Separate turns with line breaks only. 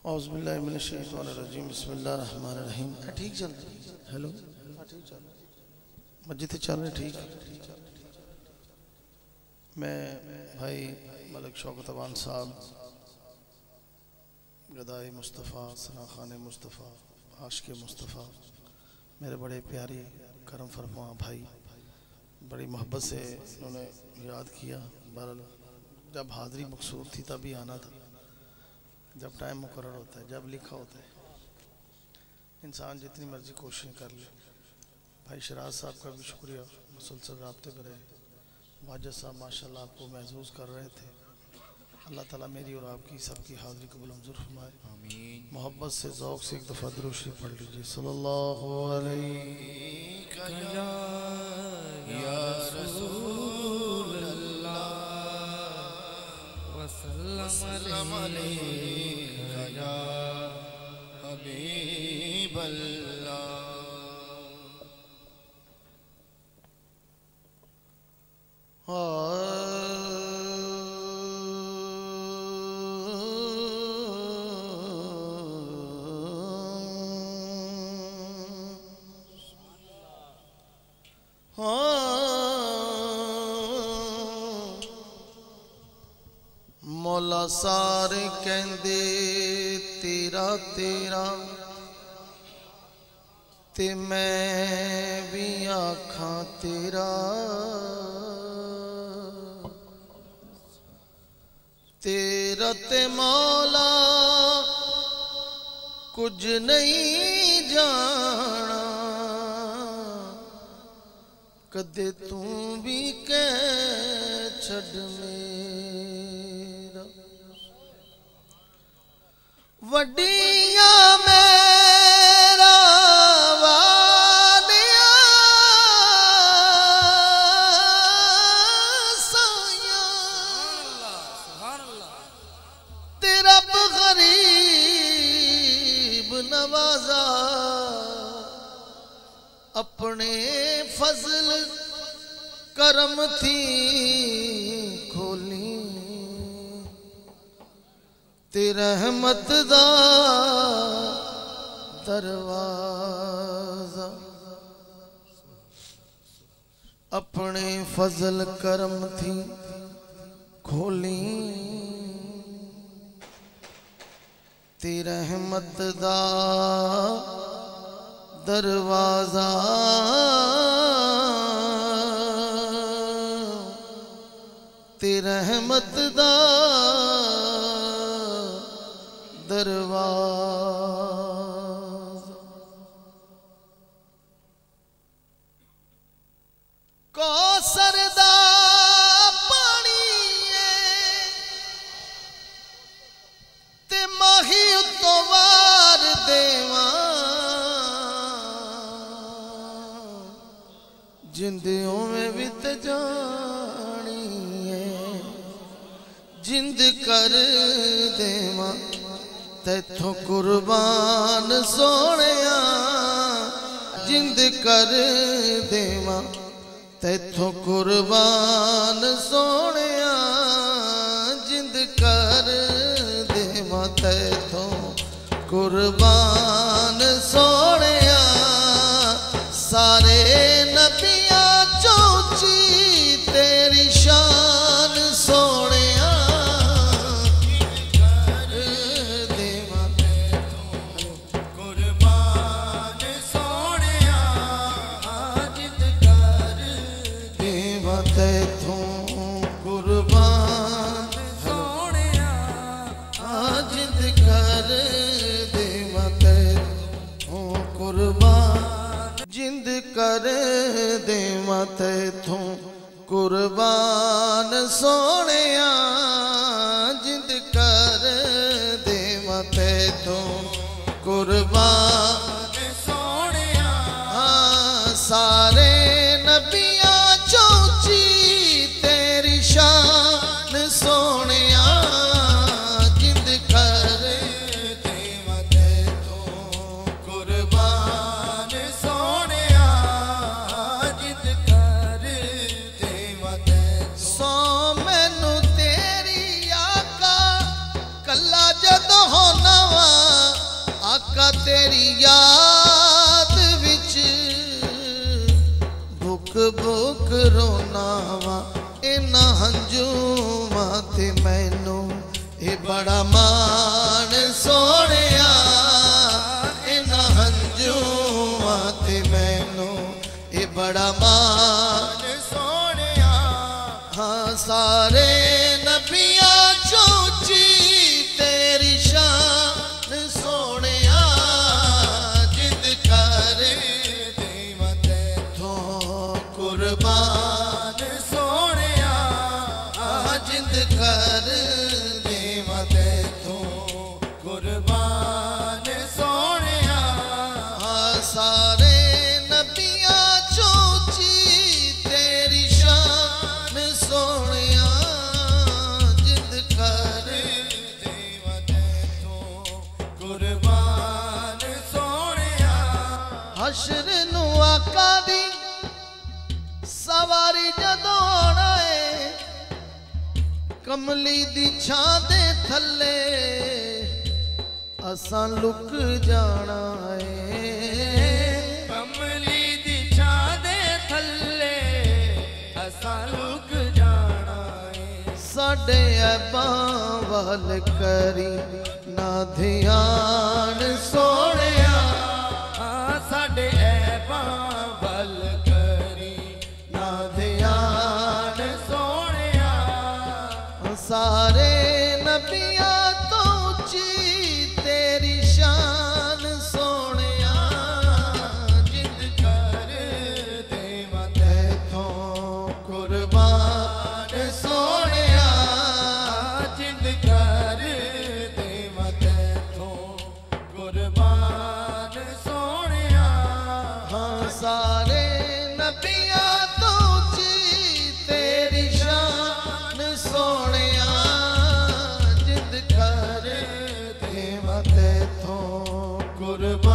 औज़ुबिल्लाहि मिनश्शैतानिर्रजीम बिस्मिल्लाहिर्रहमानिर्रहीम। ठीक चल रहा है? हेलो, ठीक चल रहा है? मस्जिद चल रही ठीक। मैं भाई मलिक शौकत अवान साहब, गदाई मुस्तफ़ा, सना खान मुस्तफ़ा, आशिक़ मुस्तफ़ा, मेरे बड़े प्यारे करम फरमा भाई, बड़ी मोहब्बत से उन्होंने याद किया। बहरहाल जब हाज़री मकसूद थी तभी आना था, जब टाइम मुकर्रर होता है, जब लिखा होता है, इंसान जितनी मर्जी कोशिश कर ले। भाई शराज साहब का भी शुक्रिया, मुसलसल राब्ते पर रहे। वाजिद साहब माशाल्लाह आपको महसूस कर रहे थे। अल्लाह ताला मेरी और आपकी सबकी हाज़री कबूल मंजूर फरमाए। आमीन। मोहब्बत से ज़ौक़ से एक दफ़ा दुरूद शरीफ पढ़ लीजिए। सल्लल्लाहु अलैहि या रसूल अल्लाह वसल्लम अलैका या हबीब अल्लाह। मौला सारे कहंदे तेरा तेरा ते मैं भी आखां तेरा, तेरा ते मौला कुछ नहीं जाना, कदे तू भी कह छड़ मेरा। वड्डिया मेरा वादिया साया, तेरा गरीब नवाजा, अपने फजल करम थी खोली, तेरा रहमत दा दरवाजा, अपने फजल करम थी खोली, तेरा रहमत दा दरवाजा, तेरा रहमत दा दरवाजा। कौसर दा पानी ते माही उत्तों वार देवा, जिंदियों में भी ते जानी है, जिंद कर देवा तैथों कुर्बान सोनिया, जिंद कर देवा तैथों कुर्बान सोनिया, जिंद कर देवा तैथों कुर्बान सोनिया। सारे नबियां चौची तेरी शान सोनिया, जिंद कर देवा तैथों कुर्बान सोनिया, जिंद कर देवा तैथों कुर्बान सोनिया। सारे नबियां चौची तेरी शान सोनिया, जिंद कर देवा तैथों कुर्बान सोनिया, जिंद कर देवा तैथों। सो मैनू तेरी आका कल्ला जद होना वा, रोना वा इना हंजूवां ते मैनू ये बड़ा मान सोहणिया इना हंजूवां ते मैनू ये बड़ा मान सोहणिया। हाँ सारे नबियां चोची तेरी शान सोहणिया जिद कर देवां तैथों कुर्बान सोहणिया जिद कर देवां तैथों कुर्बान सोहणिया। सारे नबियां चोची तेरी शान सोहणिया जिद कर देवां तैथों कुर्बान सोहणिया। हशर नू आका दी सवारी जदों आना है कमली दी छां दे थल्ले असां लुक जाना है।
कमली दी छां दे थल्ले असां लुक जाना है।
साडे ऐबां वल करी ना ध्यान सोहणिया
साडे ऐबां वल करी
ना ध्यान
सोहणिया।
सारे नबियां तो ऊंची तेरी शान सोहणिया जिद कर देवां तैथों कुर्बान सोहणिया
जिद कर देवां तैथों कुर्बान सोहणिया।
हाँ सारे नबियां तो ऊंची तेरी शान सोहणिया जिद कर देवां तैथों कुर्बान